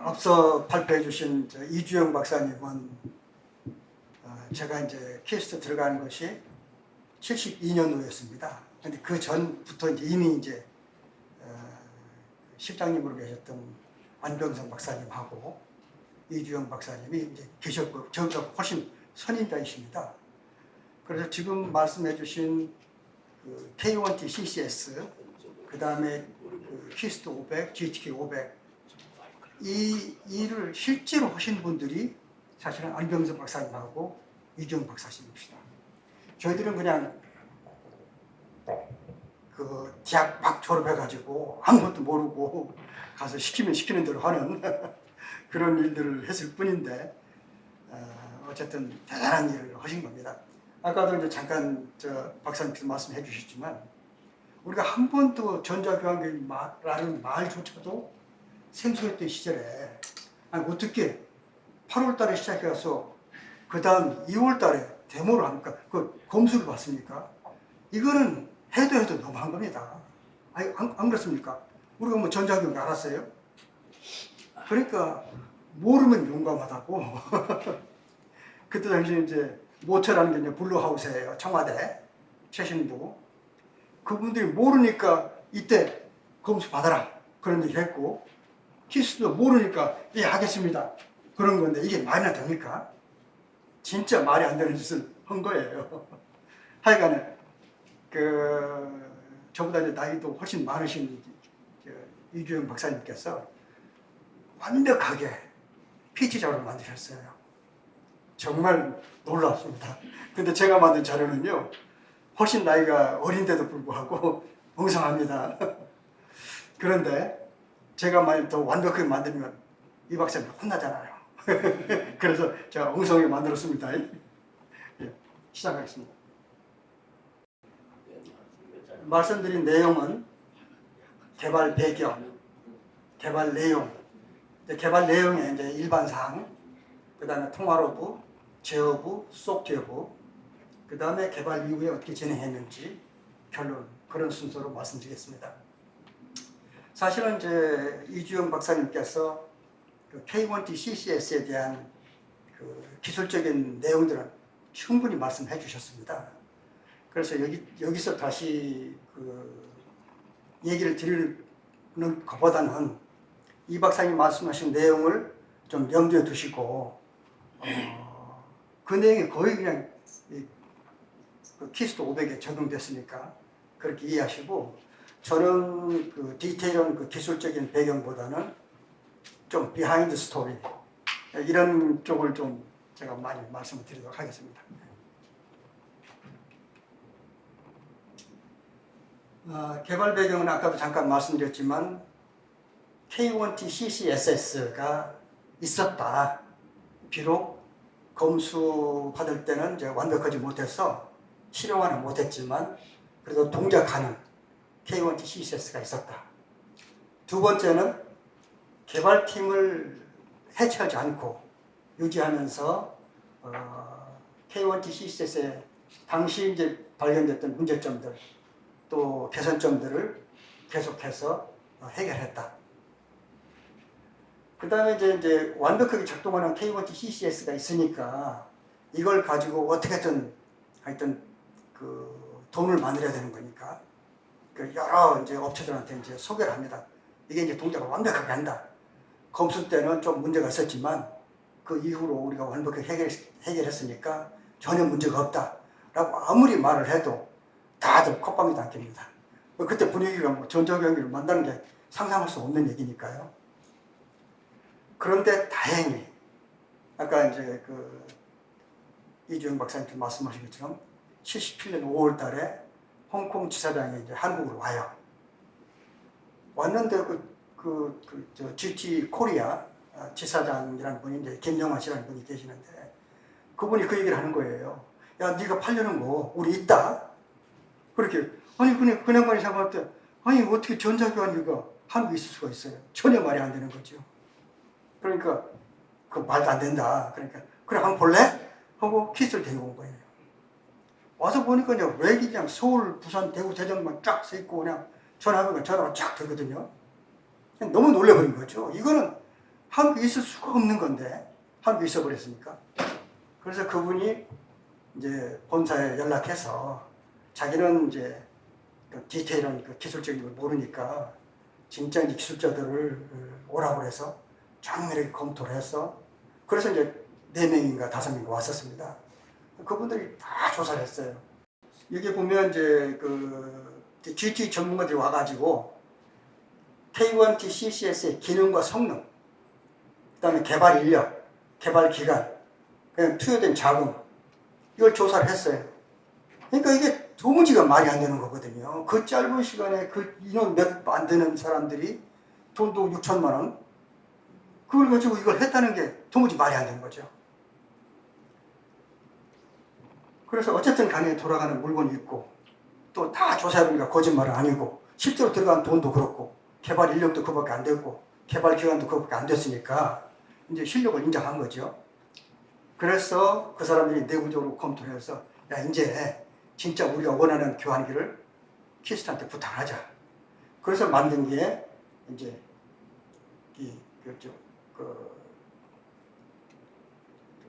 앞서 발표해 주신 이주영 박사님은 제가 이제 퀘스트 들어가는 것이 72년도였습니다. 근데 그 전부터 이미 이제 실장님으로 계셨던 안병성 박사님하고 이주영 박사님이 이제 계셨고 저보다 훨씬 선임자이십니다. 그래서 지금 말씀해 주신 그 K1T CCS, 그 다음에 그 퀘스트 500, GTK 500 이 일을 실제로 하신 분들이 사실은 안병성 박사님하고 이주영 박사님입니다. 저희들은 그냥 그 대학 막 졸업해가지고 아무것도 모르고 가서 시키면 시키는 대로 하는 그런 일들을 했을 뿐인데 어쨌든 대단한 일을 하신 겁니다. 아까도 이제 잠깐 박사님께서 말씀해 주셨지만 우리가 한 번도 전자교환기라는 말조차도 생소했던 시절에 아니 어떻게 8월 달에 시작해서 그 다음 2월 달에 데모를 합니까? 그 검수를 받습니까? 이거는 해도 너무한 겁니다. 아니, 안 그렇습니까? 우리가 뭐 전자교환기 알았어요? 그러니까 모르면 용감하다고. 그때 당시 이제 모처라는 게 이제 블루하우스예요. 청와대 최신부. 그분들이 모르니까 이때 검수 받아라 그런 얘기 했고, 키스도 모르니까 예 하겠습니다 그런 건데 이게 말이나 됩니까? 진짜 말이 안 되는 짓을 한 거예요. 하여간에 저보다 이제 나이도 훨씬 많으신 이주영 박사님께서 완벽하게 PT 자료를 만드셨어요. 정말 놀랍습니다. 근데 제가 만든 자료는요 훨씬 나이가 어린데도 불구하고 엉성합니다. 그런데 제가 만약 더 완벽하게 만들면 이 박사님 혼나잖아요. 그래서 제가 엉성하게 만들었습니다. 예, 시작하겠습니다. 말씀드린 내용은 개발 배경, 개발 내용, 개발 내용의 이제 일반 사항, 그 다음에 통화로부, 제어부, 소프트웨어부, 그 다음에 개발 이후에 어떻게 진행했는지 결론, 그런 순서로 말씀드리겠습니다. 사실은 이제 이주영 박사님께서 그 K1T CCS에 대한 그 기술적인 내용들은 충분히 말씀해 주셨습니다. 그래서 여기서 다시 그 얘기를 드리는 것보다는 이 박사님 말씀하신 내용을 좀 염두에 두시고 그 내용이 거의 그냥 그 퀘스트 500에 적용됐으니까 그렇게 이해하시고, 저는 그 디테일한 그 기술적인 배경보다는 좀 비하인드 스토리 이런 쪽을 좀 제가 많이 말씀을 드리도록 하겠습니다. 개발 배경은 아까도 잠깐 말씀드렸지만 K1T CCSS가 있었다. 비록 검수 받을 때는 이제 완벽하지 못해서 실용화는 못했지만 그래도 동작하는 K1T CCS가 있었다. 두 번째는 개발팀을 해체하지 않고 유지하면서 K1T CCS에 당시 이제 발견됐던 문제점들 또 개선점들을 계속해서 해결했다. 그 다음에 이제 완벽하게 작동하는 K1T CCS가 있으니까 이걸 가지고 어떻게든 하여튼 그 돈을 만들어야 되는 거니까 그 여러 이제 업체들한테 이제 소개를 합니다. 이게 이제 동작을 완벽하게 한다. 검수 때는 좀 문제가 있었지만 그 이후로 우리가 완벽하게 해결했으니까 전혀 문제가 없다. 라고 아무리 말을 해도 다들 콧방귀도 안 낍니다. 그때 분위기가 뭐 전자경기를 만드는 게 상상할 수 없는 얘기니까요. 그런데 다행히 아까 이제 그 이주영 박사님께서 말씀하신 것처럼 77년 5월 달에 홍콩 지사장이 이제 한국으로 와요. 왔는데 저 GT 코리아 지사장이라는 분이 이제 김영환 씨라는 분이 계시는데 그분이 그 얘기를 하는 거예요. 야, 네가 팔려는 거 우리 있다. 그렇게 아니 그냥 말이 생각할 때 아니 어떻게 전자교환기가 한국에 있을 수가 있어요. 전혀 말이 안 되는 거죠. 그러니까 그 말도 안 된다. 그러니까 그래 한번 볼래? 하고 키스를 데리고 온 거예요. 와서 보니까 그냥 왜 그냥 서울, 부산, 대구, 대전만 쫙 서 있고 그냥 전화하면 전화가 쫙 되거든요. 그냥 너무 놀래버린 거죠. 이거는 한국에 있을 수가 없는 건데 한국에 있어 버렸으니까. 그래서 그분이 이제 본사에 연락해서 자기는 이제 그 디테일한 그 기술적인 걸 모르니까 진짜 이제 기술자들을 오라고 해서 정밀하게 검토를 해서 그래서 이제 4명인가 5명인가 왔었습니다. 그분들이 다 조사를 했어요. 여기 보면 이제 그 GT 전문가들이 와가지고 K1T CCS의 기능과 성능, 그 다음에 개발 인력, 개발 기간, 그냥 투여된 자금, 이걸 조사를 했어요. 그러니까 이게 도무지가 말이 안 되는 거거든요. 그 짧은 시간에 그 인원 몇 안 되는 사람들이 돈도 6천만 원, 그걸 가지고 이걸 했다는 게 도무지 말이 안 되는 거죠. 그래서 어쨌든 간에 돌아가는 물건이 있고 또 다 조사해보니까 거짓말은 아니고 실제로 들어간 돈도 그렇고 개발 인력도 그거밖에 안 되고 개발 기간도 그거밖에 안 됐으니까 이제 실력을 인정한 거죠. 그래서 그 사람들이 내부적으로 검토를 해서 야 이제 진짜 우리가 원하는 교환기를 키스트한테 부탁하자. 그래서 만든 게 이제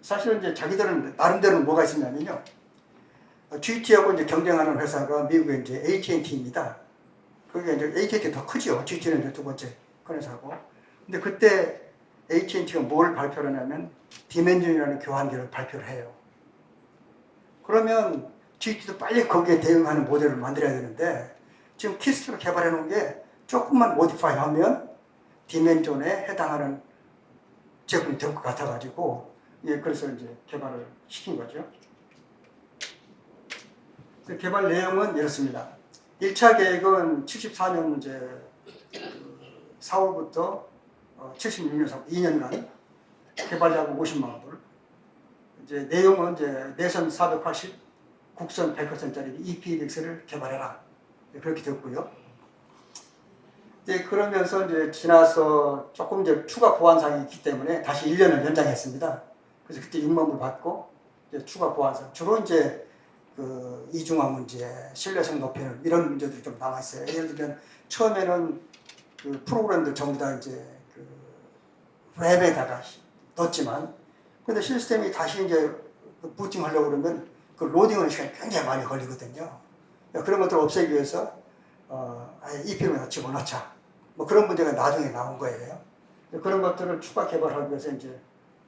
사실은 이제 자기들은 나름대로는 뭐가 있었냐면요. GT하고 이제 경쟁하는 회사가 미국의 이제 AT&T입니다. 그게 이제 AT&T 더 크죠. GT는 이제 두 번째 큰 회사고. 근데 그때 AT&T가 뭘 발표를 하냐면 디멘전이라는 교환기를 발표를 해요. 그러면 GT도 빨리 거기에 대응하는 모델을 만들어야 되는데 지금 키스트로 개발해 놓은 게 조금만 모디파이 하면 디멘전에 해당하는 제품이 될 것 같아가지고 예, 그래서 이제 개발을 시킨 거죠. 개발 내용은 이렇습니다. 1차 계획은 74년 이제 4월부터 76년 2년간 개발 자금 50만 불. 이제 내용은 이제 내선 480, 국선 100%짜리 EPDX를 개발해라. 그렇게 됐고요. 이제 그러면서 이제 지나서 조금 이제 추가 보완사항이 있기 때문에 다시 1년을 연장했습니다. 그래서 그때 6만 불 받고 이제 추가 보완사항. 주로 이제 그 이중화 문제, 신뢰성 높이는 이런 문제들이 좀 남아 있어요. 예를 들면 처음에는 그 프로그램들 전부 다 이제 그 웹에다가 넣었지만, 근데 시스템이 다시 이제 부팅하려고 그러면 그 로딩하는 시간이 굉장히 많이 걸리거든요. 그런 것들을 없애기 위해서 아예 EPM에다 집어넣자. 뭐 그런 문제가 나중에 나온 거예요. 그런 것들을 추가 개발하기 위해서 이제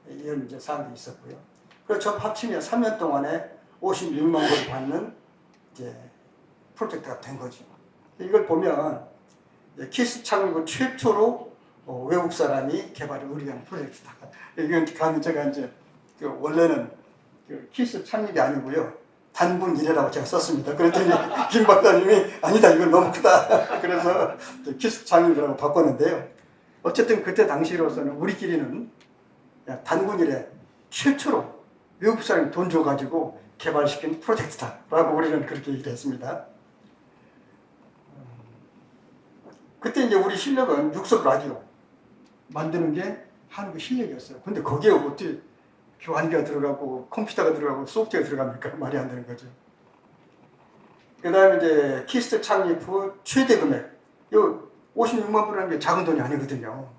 이런 이제 사항들이 있었고요. 그래서 저 합치면 3년 동안에 56만 불을 받는 이제 프로젝트가 된 거죠. 이걸 보면 키스 창립은 최초로 외국 사람이 개발을 의뢰한 프로젝트다. 이건 가면 제가 이제 원래는 키스 창립이 아니고요. 단분 1회라고 제가 썼습니다. 그랬더니 김 박사님이 아니다 이건 너무 크다. 그래서 키스 창립이라고 바꿨는데요. 어쨌든 그때 당시로서는 우리끼리는 단분 1회 최초로 외국 사람이 돈 줘가지고 개발시킨 프로젝트다라고 우리는 그렇게 얘기를 했습니다. 그때 이제 우리 실력은 육석 라디오 만드는 게 한국 실력이었어요. 근데 거기에 어떻게 교환기가 들어가고 컴퓨터가 들어가고 소프트웨어가 들어갑니까? 말이 안 되는 거죠. 그 다음에 이제 키스트 창립 후 최대 금액, 요 56만 불이라는 게 작은 돈이 아니거든요.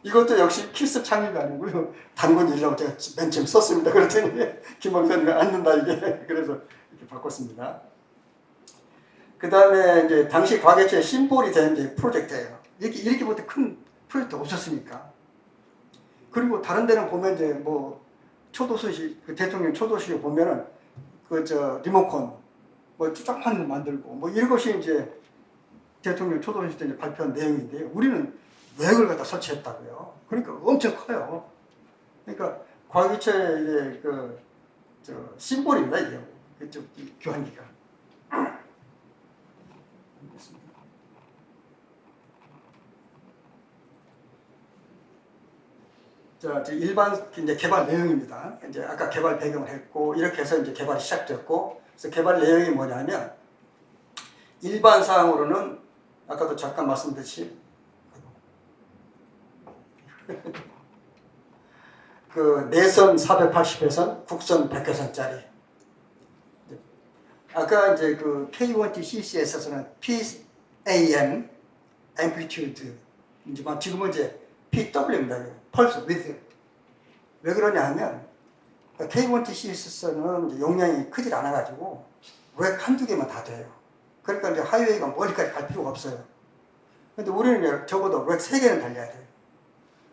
이것도 역시 키스 창립이 아니고요. 단군 1이라고 제가 맨 처음 썼습니다. 그랬더니 김 박사님이 안 된다 이게. 그래서 이렇게 바꿨습니다. 그 다음에 이제 당시 과거에 심볼이 된 게 프로젝트예요. 이렇게부터 큰 프로젝트 없었으니까. 그리고 다른 데는 보면 이제 뭐 초도수식, 그 대통령 초도식에 보면은 그 리모컨 뭐 조그만 거 만들고 뭐 이런 것이 이제 대통령 초도식 때 이제 발표한 내용인데요. 우리는 외곽을 갖다 설치했다고요. 그러니까 엄청 커요. 그러니까 과기처의 심볼입니다, 이게. 그쪽 교환기가. 자, 일반 이제 개발 내용입니다. 이제 아까 개발 배경을 했고 이렇게 해서 이제 개발이 시작됐고, 그래서 개발 내용이 뭐냐면 일반 사항으로는 아까도 잠깐 말씀드렸듯이 그 내선 480회선, 국선 100회선짜리. 아까 이제 그 K1T CCS에서는 PAM, Amplitude, 지금은 이제 PW입니다. 펄스 위드. 왜 그러냐 하면 K1TCS는 용량이 크질 않아가지고 렉 한두 개만 다 돼요. 그러니까 이제 하이웨이가 멀리까지 갈 필요가 없어요. 근데 우리는 적어도 렉 3개는 달려야 돼요.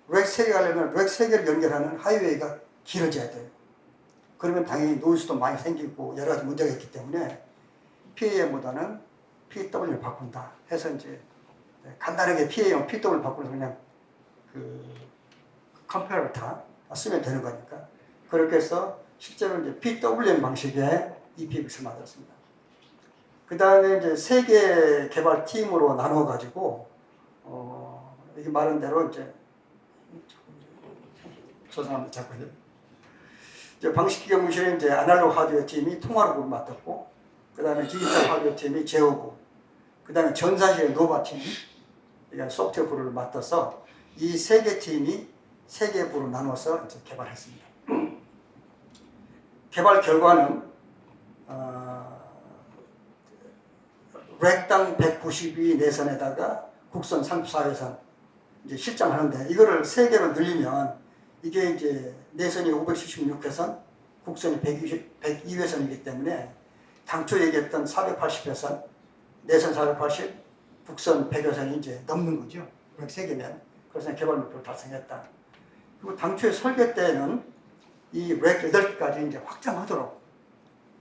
렉 3개 가려면 렉 3개를 연결하는 하이웨이가 길어져야 돼요. 그러면 당연히 노이즈도 많이 생기고 여러 가지 문제가 있기 때문에 PAM보다는 PW를 바꾼다 해서 이제 간단하게 PAM, PW를 바꾸면서 그냥 컴페러타 쓰면 되는 거니까 그렇게 해서 실제로 이제 PWM 방식의 EPMX를 만들었습니다. 그 다음에 이제 세계 개발 팀으로 나누어 가지고 이게 말한 대로 이제 죄송합니다 자꾸요. 이제 방식기계무실은 이제 아날로그 하드웨어 팀이 통화로그를 맡았고, 그 다음에 디지털 하드웨어 팀이 제어부, 그 다음에 전산실의 노바 팀이 소프트웨어 부를 맡아서 이 세 개 팀이 세 개 부로 나눠서 이제 개발했습니다. 개발 결과는 렉당 192 내선에다가 국선 34회선 이제 실장하는데, 이거를 세 개로 늘리면 이게 이제 내선이 576회선, 국선이 102회선이기 때문에 당초 얘기했던 480회선, 내선 480, 국선 100회선이 이제 넘는 거죠. 렉 3개면. 그래서 개발 목표를 달성했다. 그리고 당초에 설계 때는 이 렉 8개까지 이제 확장하도록,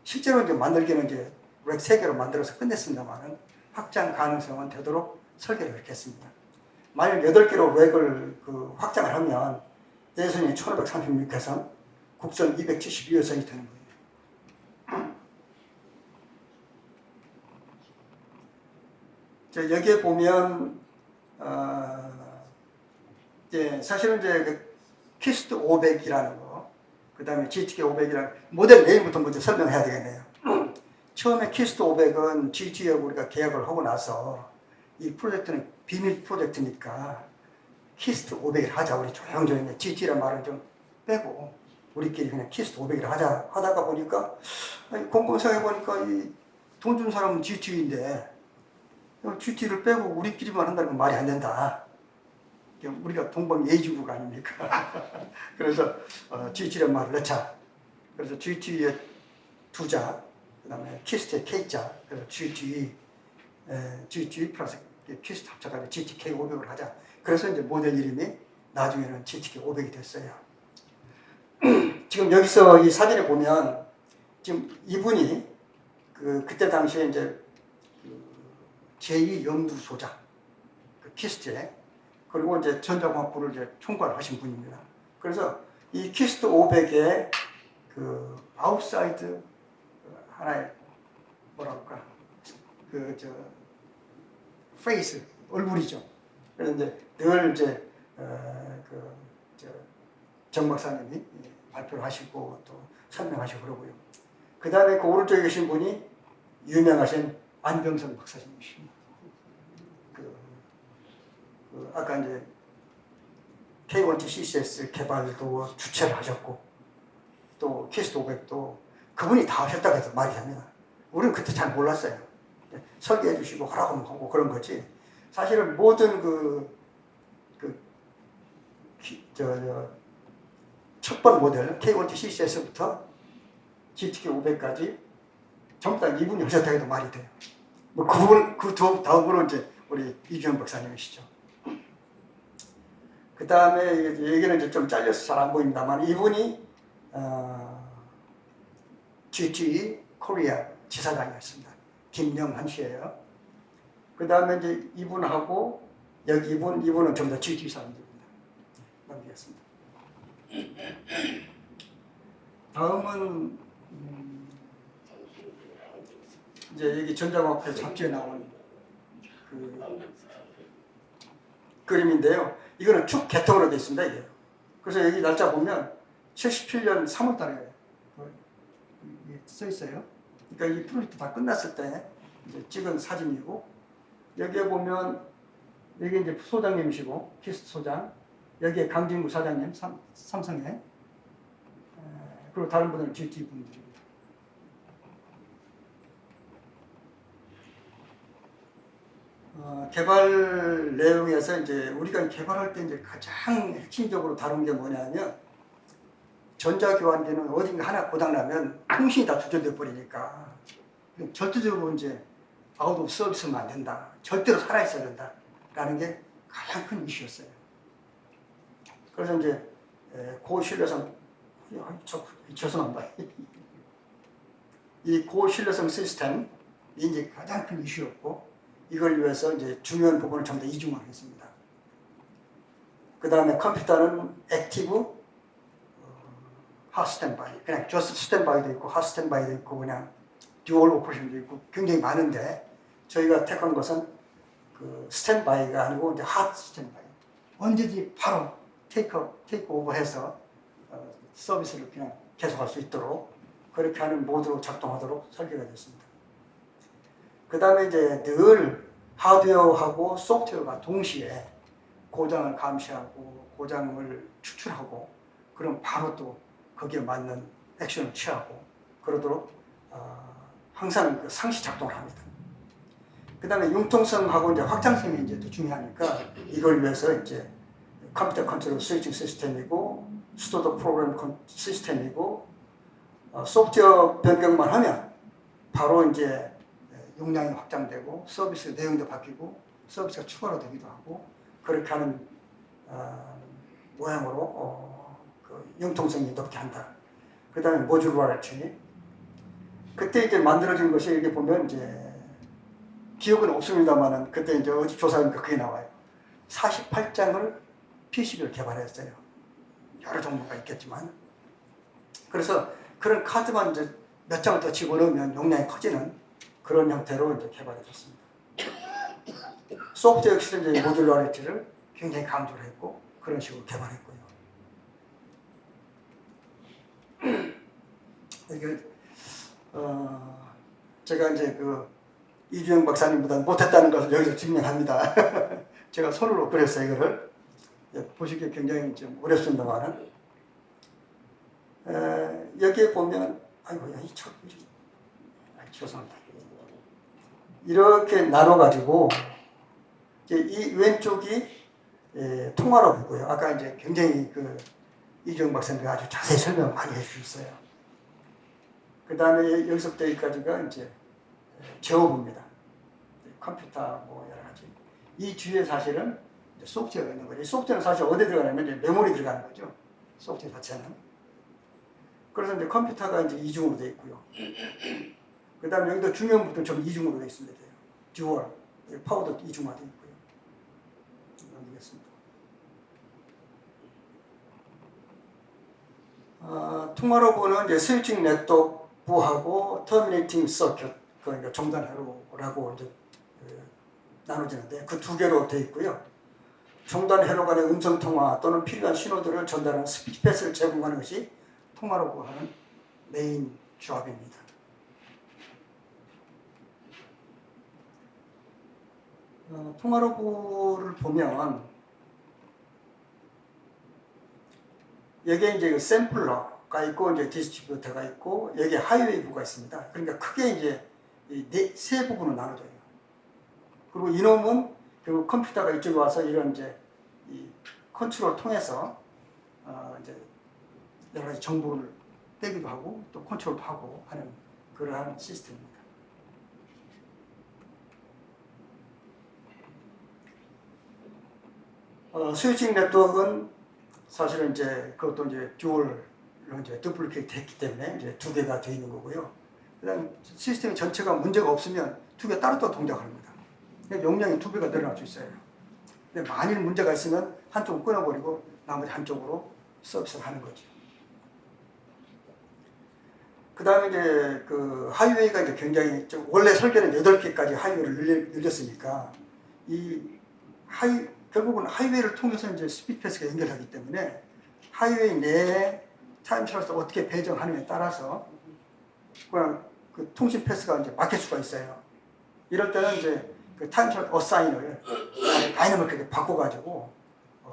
실제로 이제 만들기는 이제 렉 3개로 만들어서 끝냈습니다만은 확장 가능성은 되도록 설계를 그렇게 했습니다. 만약 8개로 렉을 확장을 하면 내선이 1536회선, 국선 272회선이 되는 거예요. 여기에 보면 사실은 이제 키스트 500이라는 거, 그 다음에 GTK 500이라는 모델 네임부터 먼저 설명해야 되겠네요. 처음에 키스트 500은 GT하고 우리가 계약을 하고 나서 이 프로젝트는 비밀 프로젝트니까 키스트 500을 하자, 우리 조용조용히 GT란 말은 좀 빼고 우리끼리 그냥 키스트 500을 하자 하다가 보니까 곰곰 생각해보니까 돈 준 사람은 GT인데 GT를 빼고 우리끼리만 한다는 건 말이 안 된다. 우리가 동방예의지국 아닙니까? 그래서 GT란 말을 넣자. 그래서 GT의 2자, 그 다음에 키스트의 K자, 그래서 GT 플러스 키스트 합쳐가지고 GTK 500을 하자. 그래서 이제 모델 이름이 나중에는 GTK 500이 됐어요. 지금 여기서 이 사진에 보면 지금 이분이 그때 당시에 이제 제2연구소장, 키스트에, 그리고 이제 전자공학부를 이제 총괄 하신 분입니다. 그래서 이 키스트 500의 아웃사이드 하나의 뭐랄까 페이스, 얼굴이죠. 그래서 이제 늘 이제 정 박사님이 발표를 하시고 또 설명하시고 그러고요. 그 다음에 그 오른쪽에 계신 분이 유명하신 안병선 박사님이십니다. 아까 이제 K1TCS 개발도 주최를 하셨고, 또 키스트 500도 그분이 다 하셨다고 해서 말이 됩니다. 우리는 그때 잘 몰랐어요. 설계해 주시고 하라고 하고 그런 거지. 사실은 모든 첫번 모델 K1TCS부터 GTK 500까지 전부 다 이분이 하셨다고 해도 말이 돼요. 뭐 다음으로 이제 우리 이주영 박사님이시죠. 그 다음에 얘기는 이제 좀 잘려서 잘 안 보입니다만, 이분이 GTE 코리아 지사장이었습니다. 김영한 씨예요. 그 다음에 이제 이분하고 여기 이분은 전부 다 GTE 사람들입니다. 넘기겠습니다. 다음은 이제 여기 전자과학회 잡지에 나온 그림인데요. 이거는 쭉 개통으로 되어 있습니다. 이게. 그래서 여기 날짜 보면 77년 3월 달에 써 있어요. 그러니까 이 프로젝트 다 끝났을 때 이제 찍은 사진이고, 여기에 보면 여기 이제 소장님이시고 키스트 소장, 여기에 강진구 사장님 삼성에, 그리고 다른 분들은 GT 분들입니다. 개발 내용에서 이제 우리가 개발할 때 이제 가장 핵심적으로 다룬 게 뭐냐면 전자교환기는 어딘가 하나 고장나면 통신이 다 두절돼 버리니까 절대적으로 이제 아웃 오브 서비스면 안 된다. 절대로 살아있어야 된다. 라는 게 가장 큰 이슈였어요. 그래서 이제 고신뢰성, 죄송합니다. 이 고신뢰성 시스템이 이제 가장 큰 이슈였고, 이걸 위해서 이제 중요한 부분을 전부 다 이중화했습니다. 그 다음에 컴퓨터는 액티브, 핫 스탠바이, 그냥 저스트 스탠바이도 있고, 핫 스탠바이도 있고, 그냥 듀얼 오퍼레이션도 있고, 굉장히 많은데, 저희가 택한 것은 그 스탠바이가 아니고 이제 핫 스탠바이. 언제든지 바로 테이크 오버해서 서비스를 그냥 계속할 수 있도록 그렇게 하는 모드로 작동하도록 설계가 됐습니다. 그 다음에 이제 늘 하드웨어하고 소프트웨어가 동시에 고장을 감시하고 고장을 추출하고 그럼 바로 또 거기에 맞는 액션을 취하고 그러도록 항상 그 상시 작동을 합니다. 그 다음에 융통성하고 이제 확장성이 이제 또 중요하니까 이걸 위해서 이제 컴퓨터 컨트롤 스위칭 시스템이고 스토어 프로그램 시스템이고 소프트웨어 변경만 하면 바로 이제 용량이 확장되고 서비스 내용도 바뀌고 서비스가 추가로 되기도 하고 그렇게 하는 모양으로 그 융통성이 높게 한다. 그 다음에 모듈러리티. 그때 이제 만들어진 것이 이렇게 보면 이제 기억은 없습니다만은 그때 이제 어디 조사하니까 그게 나와요. 48장을 PCB를 개발했어요. 여러 종류가 있겠지만. 그래서 그런 카드만 이제 몇 장을 더 집어넣으면 용량이 커지는 그런 형태로 이제 개발해졌습니다. 소프트웨어 역시 이제 모듈러리티를 굉장히 강조를 했고 그런 식으로 개발했고요. 이게 제가 이제 그 이주영 박사님보다 못했다는 것을 여기서 증명합니다. 제가 손으로 그렸어요, 이거를. 보시기에 굉장히 좀 어렵습니다만은. 여기에 보면, 아이고, 죄송합니다. 이렇게 나눠가지고, 이 왼쪽이 통화로보고요. 아까 이제 굉장히 그 이주영 박사님이 아주 자세히 설명 많이 해주셨어요. 그 다음에 여기서부터 여기까지가 이제 제어부입니다. 컴퓨터 뭐 여러 가지. 이 뒤에 사실은 소프트웨어가 있는 거죠. 소프트웨어는 사실 어디에 들어가냐면 이제 메모리 들어가는 거죠. 소프트웨어 자체는. 그래서 이제 컴퓨터가 이제 이중으로 되어 있고요. 그 다음에 여기도 중요한 부분 좀 이중으로 되어 있습니다. 듀얼, 파워도 이중화되어 있고요. 넘기겠습니다. 통화로보는 이제 스위칭 네트워크하고 터미네이팅 서큐트, 그러니까 정단 회로라고 이제 나눠지는데 그 두 개로 되어 있고요. 정단 회로 간의 음성 통화 또는 필요한 신호들을 전달하는 스피치 패스를 제공하는 것이 통화로고 하는 메인 조합입니다. 통화로고를 보면 여기에 이제 샘플러가 있고 이제 디스트리뷰터가 있고 여기에 하이웨이부가 있습니다. 그러니까 크게 이제 세 부분으로 나눠져요. 그리고 이놈은 결국 컴퓨터가 이쪽에 와서 이런 이제 이 컨트롤을 통해서 이제 여러 가지 정보를 떼기도 하고 또 컨트롤도 하고 하는 그러한 시스템입니다. 스위칭 네트워크는 사실은 이제 그것도 이제 듀얼로 이제 더블리케이트 했기 때문에 이제 두 개가 되어 있는 거고요. 그다음 시스템 전체가 문제가 없으면 두 개 따로따로 동작합니다. 용량이 두 배가 늘어날 수 있어요. 근데 만일 문제가 있으면 한쪽을 끊어버리고 나머지 한쪽으로 서비스를 하는 거죠. 그 다음에 이제 그 하이웨이가 이제 굉장히 좀 원래 설계는 8개까지 하이웨이를 늘렸으니까 결국은 하이웨이를 통해서 이제 스피드 패스가 연결하기 때문에 하이웨이 내에 타임 트랜스를 어떻게 배정하느냐에 따라서 그냥 그 통신 패스가 이제 막힐 수가 있어요. 이럴 때는 이제 그 타임 트랜스 어사인을 다이내믹하게 바꿔가지고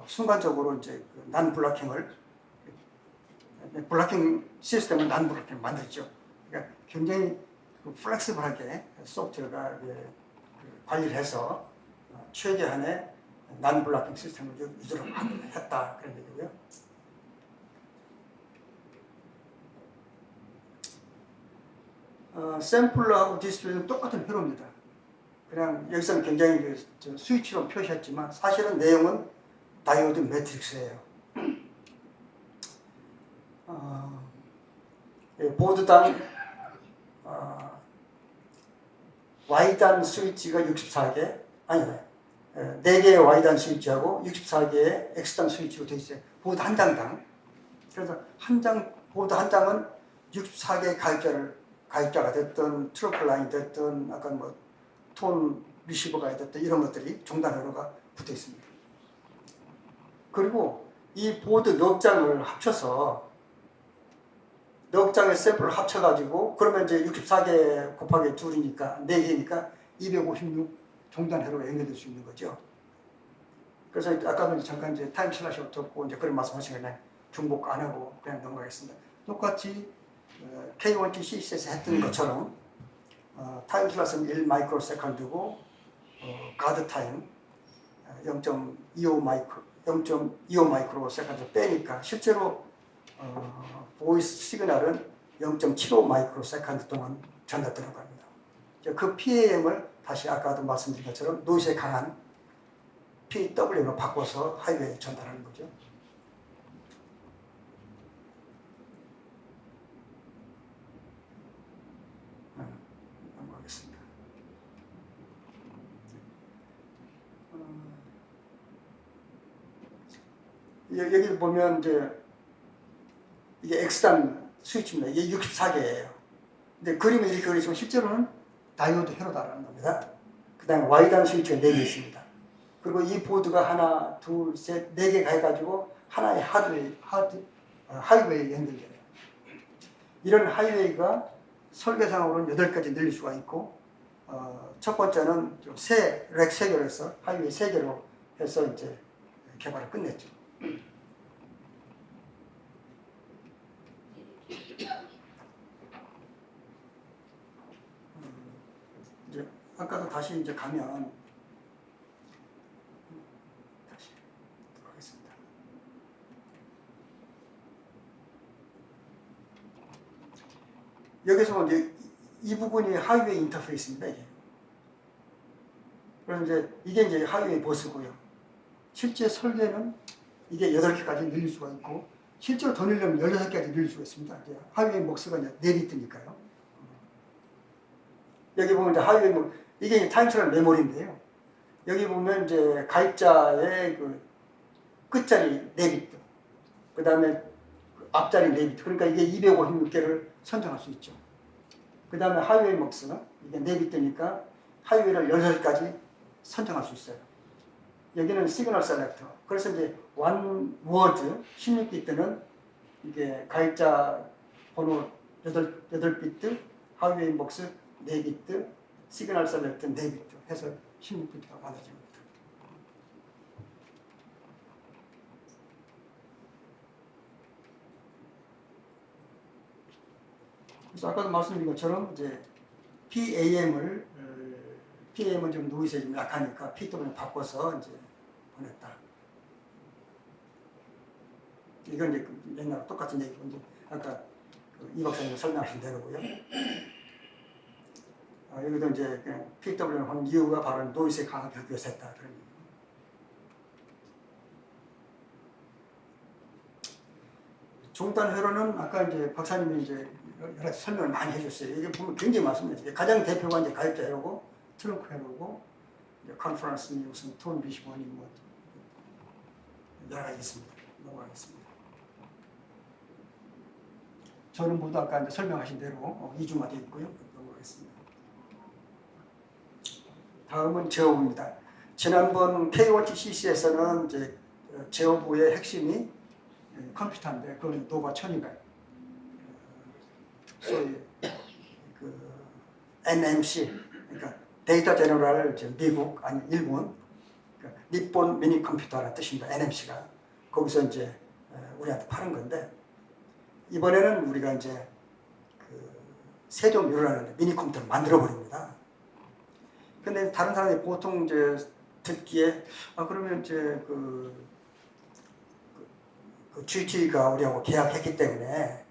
순간적으로 이제 그 난 블락킹을 블락킹 시스템을 난 블락킹을 만들죠. 그러니까 굉장히 그 플렉시블하게 소프트웨어가 관리를 해서 최대한의 난블락킹 시스템을 유지를 했다 그런 얘기고요. 샘플러하고 디스플레이는 똑같은 회로입니다. 그냥 여기서는 굉장히 스위치로 표시했지만 사실은 내용은 다이오드 매트릭스예요. 보드당 Y단 스위치가 64개, 아니네, 4개의 Y단 스위치하고 64개의 X단 스위치로 되어 있어요. 보드 한 장당. 그래서 보드 한 장은 64개의 가입자가 됐든, 트러플 라인이 됐든, 아까 톤 리시버가 됐든, 이런 것들이 종단 회로가 붙어 있습니다. 그리고 이 보드 넉 장을 합쳐서 넉 장의 샘플을 합쳐가지고 그러면 이제 64개 곱하기 2이니까 4개니까 256 종단 회로가 연결될 수 있는 거죠. 그래서 아까도 잠깐 이제 타임 슬롯이 어떻고 이제 그런 말씀하신 거 중복 안 하고 그냥 넘어가겠습니다. 똑같이 K1TCC에서 했던 것처럼 타임 슬롯은 1 마이크로 세컨드고 가드 타임 0.25 마이크로 세컨드 빼니까 실제로 보이스 시그널은 0.75 마이크로 세컨드 동안 전달되는 겁니다. 그 PAM을 다시 아까도 말씀드린 것처럼 노이즈에 강한 PWM으로 바꿔서 하이웨이에 전달하는 거죠. 넘어가겠습니다. 여기 보면 이게 X단 스위치입니다. 이게 64개예요. 근데 그림을 이렇게 그리지만 실제로는 다이오드 회로다라는 겁니다. 그 다음에 Y단 스위치가 4개 있습니다. 그리고 이 보드가 하나, 둘, 셋, 4개가 해가지고 하나의 하이웨이에 연결돼요. 이런 하이웨이가 설계상으로는 8가지 늘릴 수가 있고, 첫 번째는 렉 3개로 해서 하이웨이 3개로 해서 이제 개발을 끝냈죠. 이제 아까도 다시 이제 가면 다시 들어가겠습니다. 여기서 이제 이 부분이 하이웨이 인터페이스입니다. 이게 이제 하이웨이 버스고요. 실제 설계는 이게 8개까지 늘릴 수가 있고, 실제로 더 늘리면 16개까지 늘릴 수가 있습니다. 이제 하이웨이 목수가 이제 4비트니까요. 여기 보면 이제 하이웨이 이게 타임처럼 메모리인데요. 여기 보면 이제 가입자의 그 끝자리 4비트, 그 다음에 앞자리 4비트, 그러니까 이게 256개를 선정할 수 있죠. 그 다음에 하이웨이 목수는 이게 4비트니까 하이웨이를 16가지 선정할 수 있어요. 여기는 시그널 셀렉터. 그래서 이제 원 워드 16비트는 이게 가입자 번호 8비트, 하이웨이 목수 4비트, 시그널 셀렉터 4비트 해서 16비트가 만들어집니다. 그래서 아까도 말씀드린 것처럼 이제 PAM은 좀 노이즈에 좀 약하니까 PWM 바꿔서 이제 보냈다. 이건 이제 옛날 똑같은 얘기고, 이제 아까 이 박사님 설명하신 대로고요. 여기도 이제 PWM 한 이유가 바로 노이즈에 강하게 하기 했다. 그런 얘기고. 종단 회로는 아까 이제 박사님이 이제 여러 가지 설명을 많이 해줬어요. 이게 보면 굉장히 많습니다. 가장 대표가 이제 가입자 회로고, 트렁크 회로고, 컨퍼런스니 무슨 톤 비시번이 뭐 여러 가지 있습니다. 넘어가겠습니다. 저는 모두 아까 이제 설명하신 대로 2주마다 있고요. 넘어가겠습니다. 다음은 제어부입니다. 지난번 K1TCC에서는 이제 제어부의 핵심이 컴퓨터인데 그건 노바 1000인가요? 소위 그 NMC, 그러니까 데이터 제너럴 미국 아니 일본, 그러니까 니폰 미니 컴퓨터라는 뜻입니다. NMC가 거기서 이제 우리한테 파는 건데, 이번에는 우리가 이제 그 세종유로라는 미니 컴퓨터를 만들어 버립니다. 근데 다른 사람이 보통 이제 듣기에 그러면 이제 그 GT가 우리하고 계약했기 때문에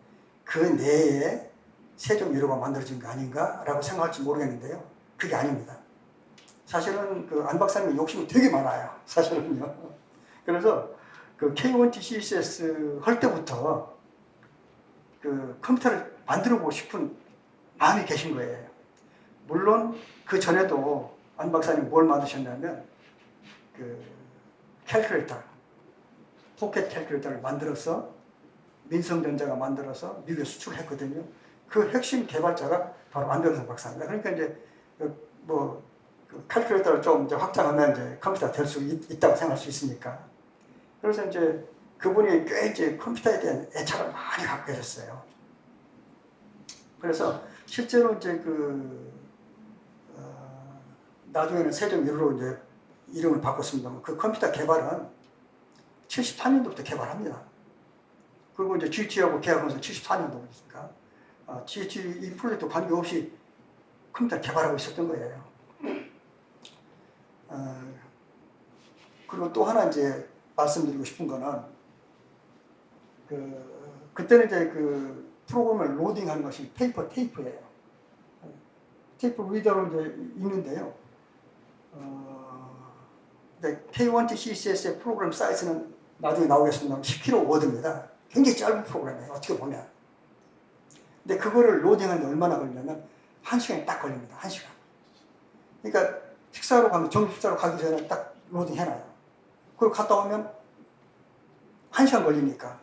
그 내에 세종 1호가 만들어진 거 아닌가라고 생각할지 모르겠는데요. 그게 아닙니다. 사실은 그 안 박사님 욕심이 되게 많아요. 사실은요. 그래서 그 K1T CSS 할 때부터 그 컴퓨터를 만들어 보고 싶은 마음이 계신 거예요. 물론 그 전에도 안 박사님 뭘 만드셨냐면 그 캘큘레이터, 포켓 캘큘레이터를 만들어서 민성전자가 만들어서 미국에 수출했거든요. 그 핵심 개발자가 바로 안병성 박사입니다. 그러니까 이제 뭐 그 캘큘레이터를 좀 이제 확장하면 이제 컴퓨터가 될 수 있다고 생각할 수 있으니까. 그래서 이제 그분이 꽤 이제 컴퓨터에 대한 애착을 많이 갖고 계셨어요. 그래서 실제로 이제 나중에는 세종 1호로 이제 이름을 바꿨습니다만 그 컴퓨터 개발은 74년도부터 개발합니다. 그리고 이제 GT하고 계약하면서 74년도니까 GT 이 프로젝트 관계없이 컴퓨터 개발하고 있었던 거예요. 그리고 또 하나 이제 말씀드리고 싶은 거는 그때는 이제 그 프로그램을 로딩하는 것이 페이퍼 테이프예요. 테이프 리더로 이제 읽는데요. K1T CSS의 프로그램 사이즈는 나중에 나오겠습니다만 10kb 워드입니다. 굉장히 짧은 프로그램이에요. 어떻게 보면. 근데 그거를 로딩하는데 얼마나 걸리냐면 1시간이 딱 걸립니다. 1시간. 그러니까 식사로 가면 정식 식사로 가기 전에 딱 로딩 해놔요. 그리고 갔다 오면 1시간 걸리니까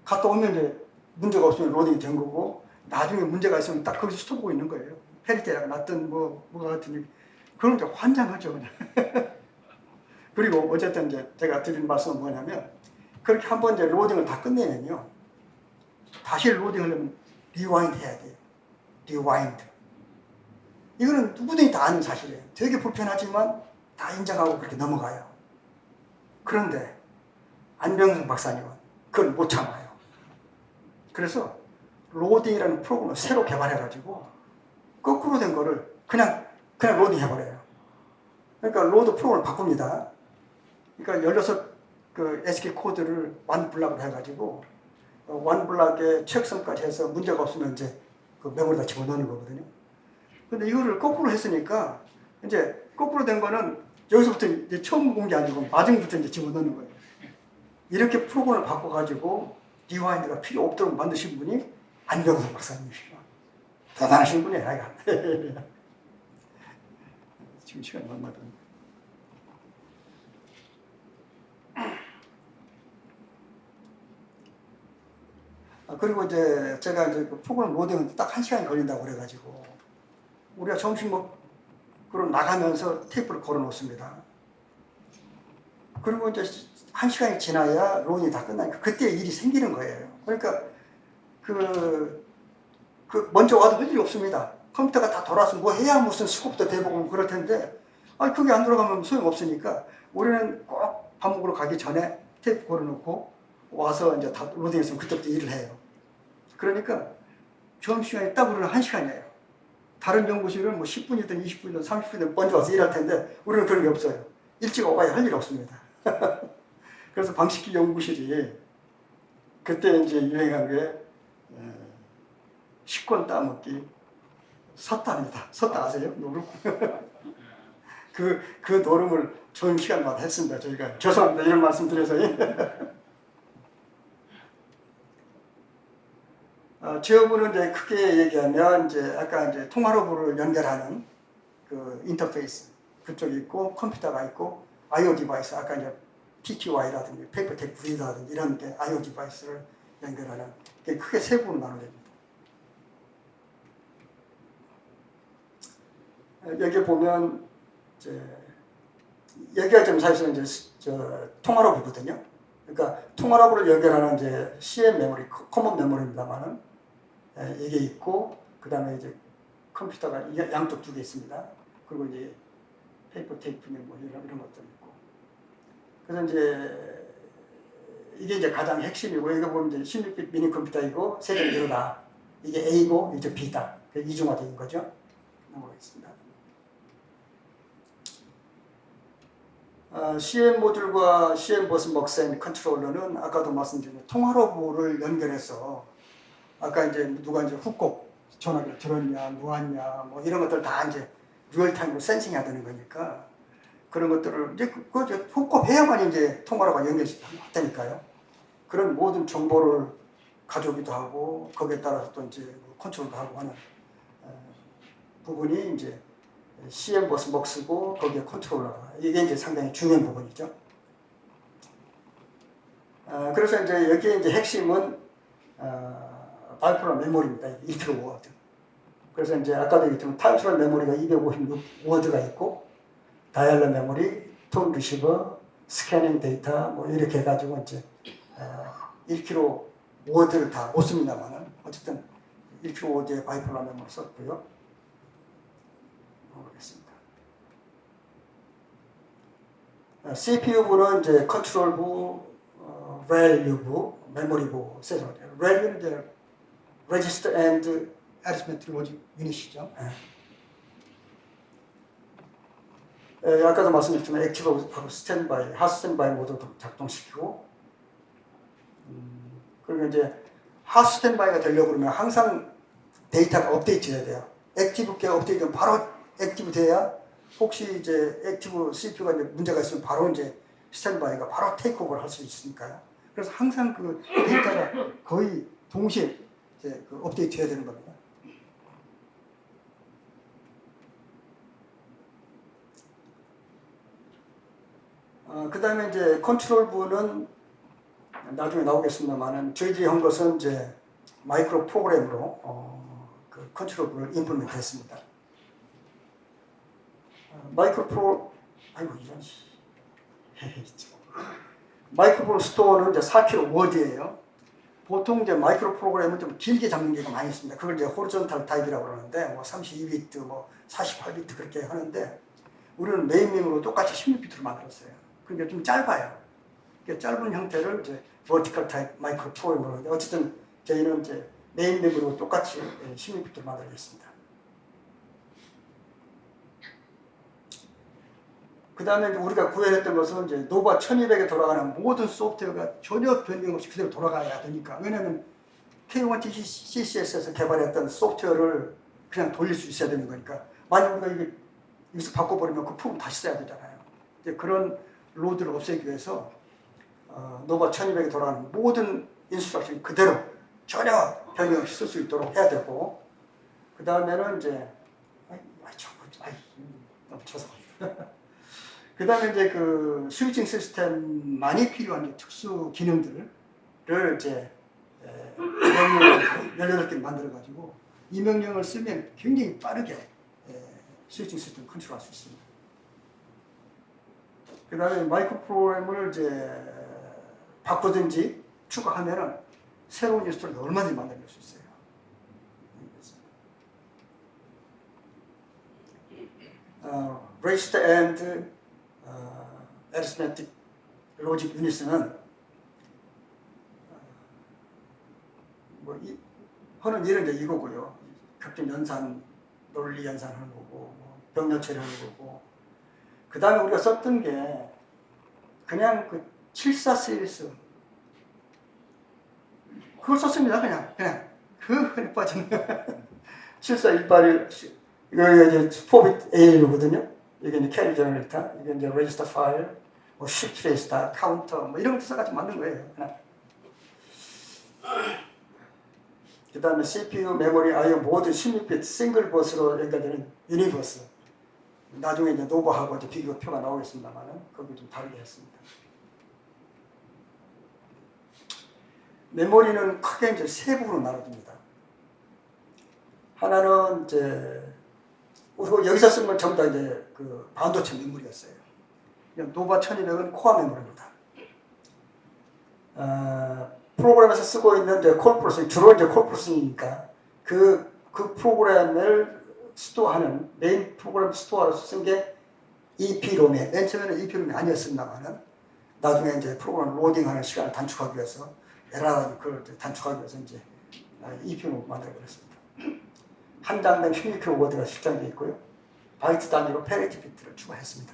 갔다 오면 이제 문제가 없으면 로딩이 된 거고 나중에 문제가 있으면 딱 거기서 스톱하고 있는 거예요. 페리테라가 났든 뭐가 같은 그런 게 환장하죠. 그냥. 그리고 어쨌든 이제 제가 드리는 말씀은 뭐냐면 그렇게 한번 이제 로딩을 다 끝내면요. 다시 로딩하려면 리와인드 해야 돼요. 리와인드. 이거는 누구든지 다 아는 사실이에요. 되게 불편하지만 다 인정하고 그렇게 넘어가요. 그런데 안병성 박사님은 그걸 못 참아요. 그래서 로딩이라는 프로그램을 새로 개발해가지고 거꾸로 된 거를 그냥 로딩해버려요. 그러니까 로드 프로그램을 바꿉니다. 그러니까 16그 SK 코드를 완 블락으로 해가지고 완 블락에 체크성까지 해서 문제가 없으면 이제 그 메모리에다 집어넣는 거거든요. 근데 이거를 거꾸로 했으니까 이제 거꾸로 된 거는 여기서부터 이제 처음 본 게 아니고 마지막부터 이제 집어넣는 거예요. 이렇게 프로그램을 바꿔가지고 리와인드가 필요 없도록 만드신 분이 안병성 박사님이시죠. 대단하신 분이에요, 하여간. 지금 시간이 얼마 더. 그리고 이제 제가 이제 그 프로그램 로딩은 딱 1시간이 걸린다고 그래가지고 우리가 점심 먹으러 나가면서 테이프를 걸어 놓습니다. 그리고 이제 1시간이 지나야 로딩이 다 끝나니까 그때 일이 생기는 거예요. 그러니까 먼저 와도 할 일이 없습니다. 컴퓨터가 다 돌아서 뭐 해야 무슨 수급도 대보고 그럴 텐데 그게 안 들어가면 소용없으니까 우리는 꼭 밥 먹으러 가기 전에 테이프 걸어놓고 와서 이제 다 로딩했으면 그때부터 일을 해요. 그러니까 점심시간이 딱 우리는 1시간이에요. 다른 연구실은 뭐 10분이든 20분이든 30분이든 먼저 와서 일할 텐데 우리는 그런 게 없어요. 일찍 와봐야 할 일 없습니다. 그래서 방식기 연구실이 그때 이제 유행한 게 식권 따먹기 섰다입니다. 섰다 아세요? 노름? 그 노름을 점심시간마다 했습니다. 저희가 죄송합니다. 이런 말씀 드려서. 지역부는 이제 크게 얘기하면 이제 아까 이제 통화로브를 연결하는 그 인터페이스 그쪽이 있고 컴퓨터가 있고 I/O 디바이스 아까 이제 TTY라든지 페이퍼텍 V라든지 이런 게 I/O 디바이스를 연결하는 게 크게 세 부로 나눠집니다. 여기 보면 이제 여기가 좀 사실은 이제 통화로브거든요. 그러니까 통화로브를 연결하는 이제 CM 메모리, 커먼 메모리입니다만은 이게 있고 그 다음에 이제 컴퓨터가 양쪽 두 개 있습니다. 그리고 이제 페이퍼 테이프니 뭐 이런 것도 있고. 그래서 이게 이제 가장 핵심이고 이거 보면 이제 16빗 미니 컴퓨터이고 세종 1호다. 이게 A고 이제 B다. 이중화된 거죠. 넘어가겠습니다. CM 모듈과 CM 버스 먹센 컨트롤러는 아까도 말씀드린 통화로브를 연결해서 아까 이제 누가 이제 훅곡 전화기를 들었냐, 놓았냐, 뭐 이런 것들 다 이제 리얼타임으로 센싱해야 되는 거니까 그런 것들을 이제 훅곡 해야만 이제 통화로가 연결되니까요. 그런 모든 정보를 가져오기도 하고 거기에 따라서 또 이제 컨트롤도 하고 하는 부분이 이제 CM 버스 먹쓰고 거기에 컨트롤러가 이게 이제 상당히 중요한 부분이죠. 그래서 이제 여기에 이제 핵심은 바이폴러 메모리입니다. 1kW. 그래서 이제 아까도 얘기했지만 타임스럴 메모리가 256워드가 있고 다이얼러 메모리, 톤 리시버, 스캐닝 데이터 뭐 이렇게 해가지고 이제 1kW를 다 못 씁니다만은 어쨌든 1kW의 바이폴러 메모리 썼고요. 모르겠습니다. CPU부는 이제 컨트롤부, 밸류부, 메모리부 세서 밸류는 이제 register and arithmetic logic 유닛이죠. 아까도 말씀드렸지만 액티브하고 스탠바이, 핫 스탠바이 모두 작동시키고 그리고 이제 핫 스탠바이가 되려고 그러면 항상 데이터가 업데이트해야 돼요. 액티브게 업데이트는 바로 액티브 돼야 혹시 이제 액티브 CPU가 이제 문제가 있으면 바로 이제 스탠바이가 바로 테이크오버를 할 수 있으니까요. 그래서 항상 그 데이터가 거의 동시에 이제 그 업데이트해야 되는 겁니다. 그 다음에 이제 컨트롤부는 나중에 나오겠습니다만은 저희들이 한 것은 이제 마이크로 프로그램으로 그 컨트롤부를 임플리먼트 했습니다. 마이크로 프로 스토어는 이제 4kg 워드예요. 보통 이제 마이크로 프로그램은 좀 길게 잡는 경우가 많이 있습니다. 그걸 이제 호리존탈 타입이라고 그러는데 뭐 32비트, 뭐 48비트 그렇게 하는데 우리는 메인명으로 똑같이 16비트로 만들었어요. 그러니까 좀 짧아요. 그러니까 짧은 형태를 이제 버티컬 타입 마이크로 프로그램으로 하는데 어쨌든 저희는 이제 메인명으로 똑같이 16비트로 만들었습니다. 그 다음에 우리가 구현했던 것은 이제 노바 1200에 돌아가는 모든 소프트웨어가 전혀 변경 없이 그대로 돌아가야 되니까. 왜냐하면 K1TCCS에서 개발했던 소프트웨어를 그냥 돌릴 수 있어야 되는 거니까. 만약 우리가 이게 여기서 바꿔버리면 그 프로그램 다시 써야 되잖아요. 이제 그런 로드를 없애기 위해서 노바 1200에 돌아가는 모든 인스트럭션이 그대로 전혀 변경 없이 쓸 수 있도록 해야 되고, 그 다음에는 이제 너무 죄송합니다. 그 다음에 이제 그 스위칭 시스템만이 필요한 특수 기능들을 이제 명령을 18개를 만들어가지고 이 명령을 쓰면 굉장히 빠르게 스위칭 시스템 컨트롤할 수 있습니다. 그 다음에 마이크로 프로그램을 이제 바꾸든지 추가하면은 새로운 인스톨을 얼마든지 만들어낼 수 있어요. register and arithmetic logic 유닛은 하는 일은 이제 이거고요. 각종 연산, 논리 연산하는 거고, 병렬 처리하는 거고. 그 다음에 우리가 썼던 게 그냥 그 74 시리즈 그걸 썼습니다. 그냥 그거 빠진 7418 이거 이제 4bit ALU거든요. 이게 이제 캐리 제너레이터, 이게 이제 레지스터 파일, 뭐 shift register, 카운터, 뭐 이런 것도 써가지고 만든 거예요. 그 다음에 CPU, 메모리, I/O 모두 16비트 싱글 버스로 연결되는 유니버스. 나중에 이제 노버하고 이제 비교표가 나오겠습니다만은 거기 좀 다르게 했습니다. 메모리는 크게 이제 세 부분으로 나눠집니다. 하나는 이제 여기서 쓴 건 전부 다 이제 그 반도체 메모리였어요. 노바 1200은 코어 메모리입니다. 프로그램에서 쓰고 있는 이제 콜 프로세싱, 주로 이제 콜 프로세싱이니까 그 프로그램을 스토어하는 메인 프로그램 스토어로서 쓴 게 EP롬에, 맨 처음에는 EP롬이 아니었습니다만은 나중에 이제 프로그램 로딩하는 시간을 단축하기 위해서 그걸 단축하기 위해서 이제 EP롬을 만들어버렸습니다. 한 장당 16kW가 실장되어 있고요. 바이트 단위로 페리티 비트를 추가했습니다.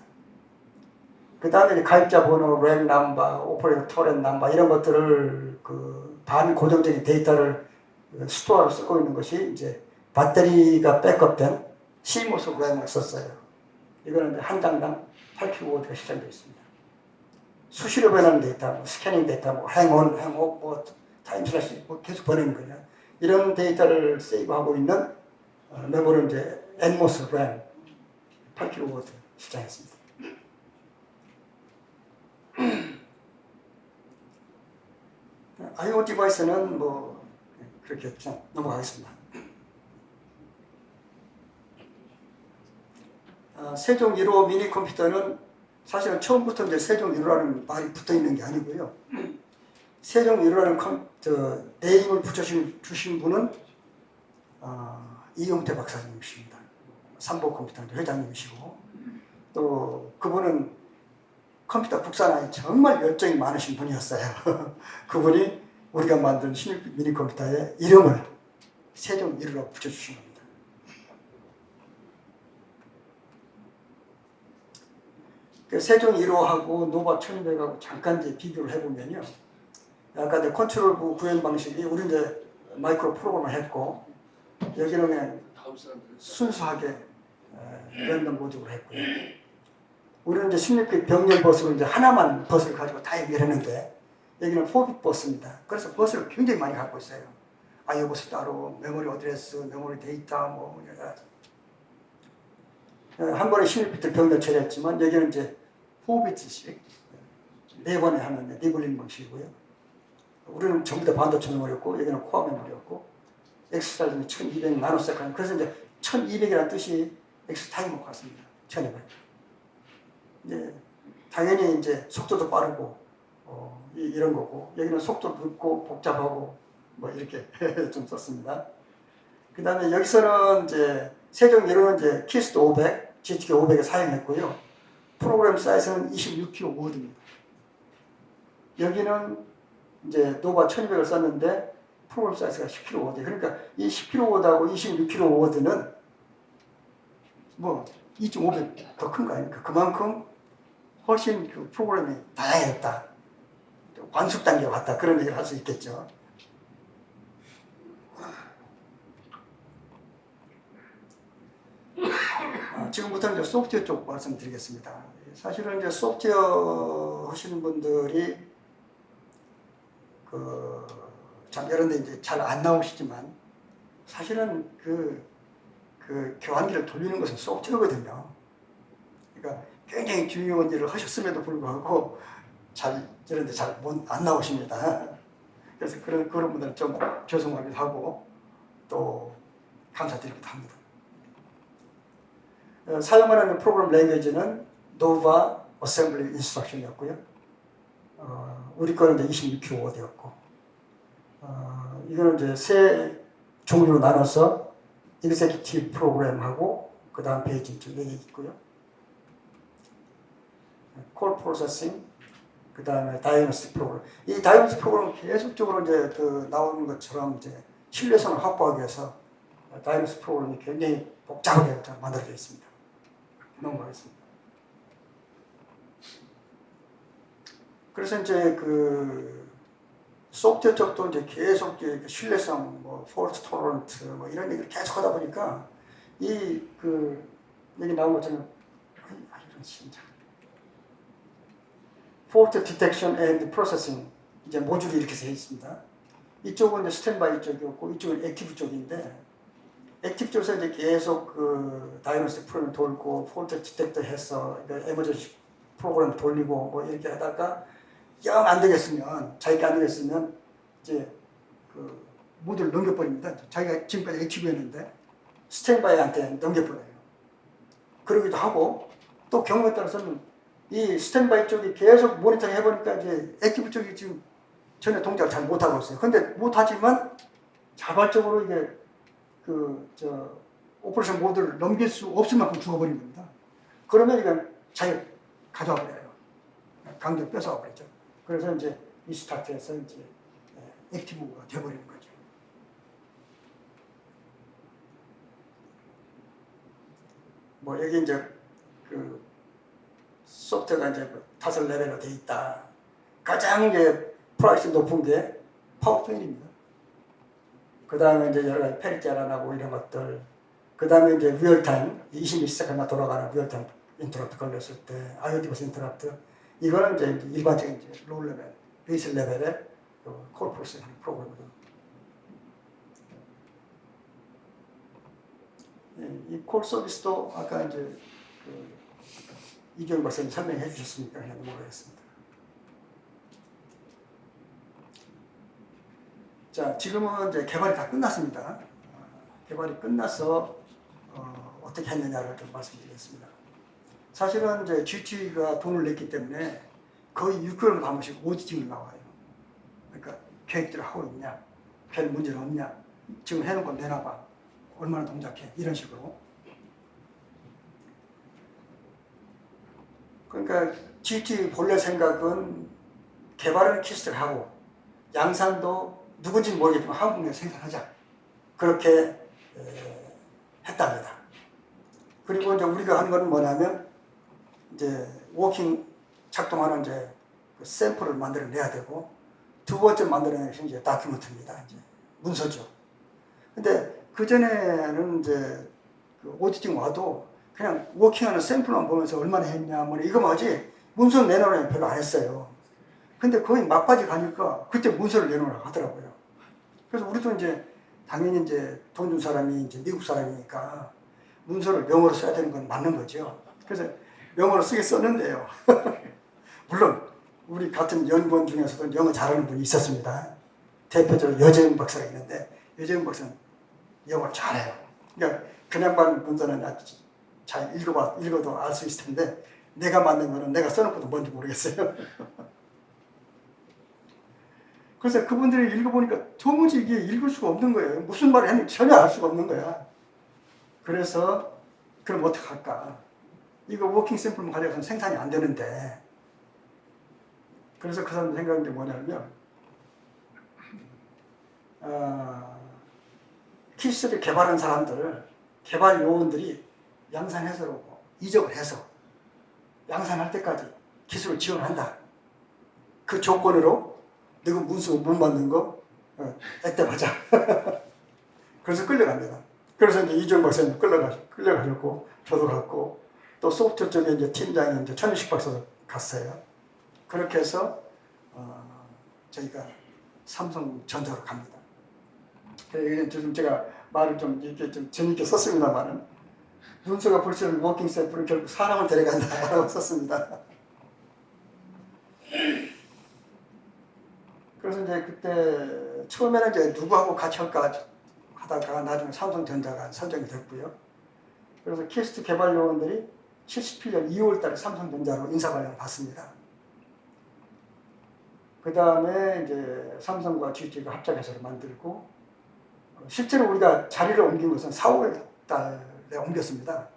그 다음에 가입자 번호, 램 넘버, 오퍼레이터 토렌 넘버 이런 것들을 그 반고정적인 데이터를 스토어로 쓰고 있는 것이 이제 배터리가 백업된 CMOS 램을 썼어요. 이거는 한 장당 8kW가 시장되어 있습니다. 수시로 변하는 데이터, 뭐 스캐닝 데이터, 뭐 행온, 행옥, 뭐 타임슬래시 뭐 계속 보내는 거예요. 이런 데이터를 세이브하고 있는 메모리는 이제 NMOS 램 8kW 시장했습니다. IO 디바이스는 뭐 그렇게 그냥 넘어가겠습니다. 세종 1호 미니 컴퓨터는 사실은 처음부터 이제 세종 1호라는 말이 붙어 있는 게 아니고요. 세종 1호라는 네임을 붙여주신 분은 이용태 박사님이십니다. 삼보 컴퓨터 회장님이시고, 또 그분은 컴퓨터 국산화에 정말 열정이 많으신 분이었어요. 그분이 우리가 만든 16빅 미니 컴퓨터의 이름을 세종 1호로 붙여주신 겁니다. 그 세종 1호하고 노바 1200하고 잠깐 이제 비교를 해보면요. 아까 내 컨트롤부 구현 방식이 우리 이제 마이크로 프로그램을 했고, 여기는 그냥 순수하게 랜덤 모듈을 했고요. 우리는 이제 16빅 병렬 버스로 이제 하나만 버스를 가지고 다 연결했는데, 여기는 4빅 버스입니다. 그래서 버스를 굉장히 많이 갖고 있어요. IO 버스 따로, 메모리 어드레스, 메모리 데이터, 뭐 여러 가지. 한 번에 16비트 병렬 처리했지만 여기는 이제 4비트씩 네 번에 하는 리블링 방식이고요. 우리는 전부 다 반도체 메모리였고 여기는 코어 메모리였고 엑스사이즈는 1200 나노세컨드. 그래서 이제 1200이라는 뜻이 엑스타임과 같습니다. 1200. 이제 당연히 이제 속도도 빠르고 이런 거고 여기는 속도 늦고 복잡하고 뭐 이렇게 좀 썼습니다. 그 다음에 여기서는 이제 세종 1호는 이제 키스트 500, GTK 500을 사용했고요. 프로그램 사이즈는 26kB 워드입니다. 여기는 이제 노바 1200을 썼는데 프로그램 사이즈가 10kB 워드. 그러니까 이 10kB 워드하고 26kB 워드는 뭐 2.5배 더 큰 거 아닙니까? 그만큼 훨씬 그 프로그램이 다양했다. 관습 단계가 같다. 그런 얘기를 할 수 있겠죠. 지금부터는 이제 소프트웨어 쪽 말씀드리겠습니다. 사실은 이제 소프트웨어 하시는 분들이 참 이런 데 이제 잘 안 나오시지만 사실은 그 교환기를 돌리는 것은 소프트웨어거든요. 그러니까 굉장히 중요한 일을 하셨음에도 불구하고 이런 데 잘 안 나오십니다. 그래서 그런 분들은 좀 죄송하기도 하고 또 감사드리기도 합니다. 사용하는 프로그램 랭귀지는 노바 어셈블리 인스트럭션이었고요. 우리 거는 이제 26kB 워드였고, 이거는 이제 세 종류로 나눠서 executive 프로그램하고 그 다음 페이지 쪽에 있고요. 콜 프로세싱, 그 다음에 다이너스틱 프로그램. 이 다이너스틱 프로그램은 계속적으로 이제 나오는 것처럼 이제 신뢰성을 확보하기 위해서 다이너스틱 프로그램이 굉장히 복잡하게 만들어져 있습니다. 넘어가겠습니다. 그래서 이제 소프트웨어 쪽도 이제 계속 신뢰성, 뭐 폴트 토러런트 뭐 이런 얘기를 계속 하다 보니까 여기 나온 것처럼 이런 진짜 폴트 디텍션 앤드 프로세싱 이제 모듈이 이렇게 되어 있습니다. 이쪽은 이제 스탠바이 쪽이었고 이쪽은 액티브 쪽인데 액티브 쪽에서 이제 계속 다이너스틱 프로그램 돌고 폴트 디텍터 해서 에머전시 프로그램 돌리고 뭐 이렇게 하다가 영 안 되겠으면 자기가 안 되겠으면 이제 모듈을 넘겨버립니다. 자기가 지금까지 액티브였는데 스탠바이한테 넘겨버려요. 그러기도 하고 또 경우에 따라서는 이 스탠바이 쪽이 계속 모니터링 해보니까 이제 액티브 쪽이 지금 전혀 동작을 잘 못하고 있어요. 근데 못하지만 자발적으로 이게 오퍼레이션 모드를 넘길 수 없을 만큼 죽어버린 겁니다. 그러면 이건 자기가 가져와 버려요. 강제 뺏어와 버리죠. 그래서 이제 리스타트해서 이제 액티브가 돼버리는 거죠. 뭐 여기 이제 소프트웨어가 이제 5레벨로 돼 있다. 가장 이제 프라이스 높은 게 파워포인트입니다. 그 다음에 이제 여러 가지 페리티아라고 이런 것들. 그 다음에 이제 리얼타임, 21세기나 돌아가는 리얼타임 인터럽트 걸렸을 때, 아이오디버스 인터럽트. 이거는 이제 일반적인 이제 로우 레벨, 베이스 레벨의 콜 프로세싱 프로그램이거든요. 이 콜 서비스도 아까 이제 이경 박사님 설명해 주셨으니까 그냥 넘어가겠습니다. 자, 지금은 이제 개발이 다 끝났습니다. 개발이 끝나서 어떻게 했느냐를 좀 말씀드리겠습니다. 사실은 이제 GT가 돈을 냈기 때문에 거의 6개월마다 한 번씩 오디팅이 나와요. 그러니까 계획대로 하고 있냐, 별 문제는 없냐, 지금 해놓은 건 내놔봐, 얼마나 동작해, 이런 식으로. 그러니까 GT 본래 생각은 개발은 키스를 하고 양산도 누군지는 모르겠지만 한국 내에서 생산하자, 그렇게 했답니다. 그리고 이제 우리가 한 건 뭐냐면 이제 워킹 작동하는 이제 그 샘플을 만들어내야 되고, 두 번째 만들어내는 것이 이제 다큐멘트입니다. 이제 문서죠. 근데 그 전에는 이제 그 오디팅 와도 그냥 워킹하는 샘플만 보면서 얼마나 했냐, 뭐 이거 뭐지 문서 내놓으라면 별로 안 했어요. 근데 거의 막바지 가니까 그때 문서를 내놓으라고 하더라고요. 그래서 우리도 이제 당연히 이제 돈 준 사람이 이제 미국 사람이니까 문서를 영어로 써야 되는 건 맞는 거죠. 그래서 영어로 쓰게 썼는데요. 물론 우리 같은 연구원 중에서도 영어 잘하는 분이 있었습니다. 대표적으로 여재은 박사가 있는데 여재은 박사는 영어를 잘해요. 그러니까 그냥만 문서는 아주 잘 읽어도 알 수 있을 텐데 내가 만든 거는 내가 써놓고도 뭔지 모르겠어요. 그래서 그분들이 읽어보니까 도무지 이게 읽을 수가 없는 거예요. 무슨 말을 했는지 전혀 알 수가 없는 거야. 그래서 그럼 어떡할까? 이거 워킹 샘플만 가져가서는 생산이 안 되는데, 그래서 그 사람 생각한 게 뭐냐면 키스를 개발한 사람들, 개발 요원들이 양산해서 이적을 해서 양산할 때까지 기술을 지원한다. 그 조건으로 너가 문서 못 만든 거 액땜하자. 그래서 끌려갑니다. 그래서 이제 이정 박사님 끌려가지고 저도 갔고, 또 소프트웨어 쪽에 이제 팀장이 이제 천일식 박사도 갔어요. 그렇게 해서 저희가 삼성전자로 갑니다. 지금 제가 말을 좀 이렇게 좀 재밌게 썼습니다만은 문서가 벌써 워킹 샘플은 결국 사람을 데려간다라고 썼습니다. 그래서 이제 그때 처음에는 이제 누구하고 같이 할까 하다가 나중에 삼성전자가 선정이 됐고요. 그래서 키스트 개발 요원들이 77년 2월 달에 삼성전자로 인사발령을 받습니다. 그 다음에 이제 삼성과 GT가 합작해서 만들고, 실제로 우리가 자리를 옮긴 것은 4월 달에 옮겼습니다.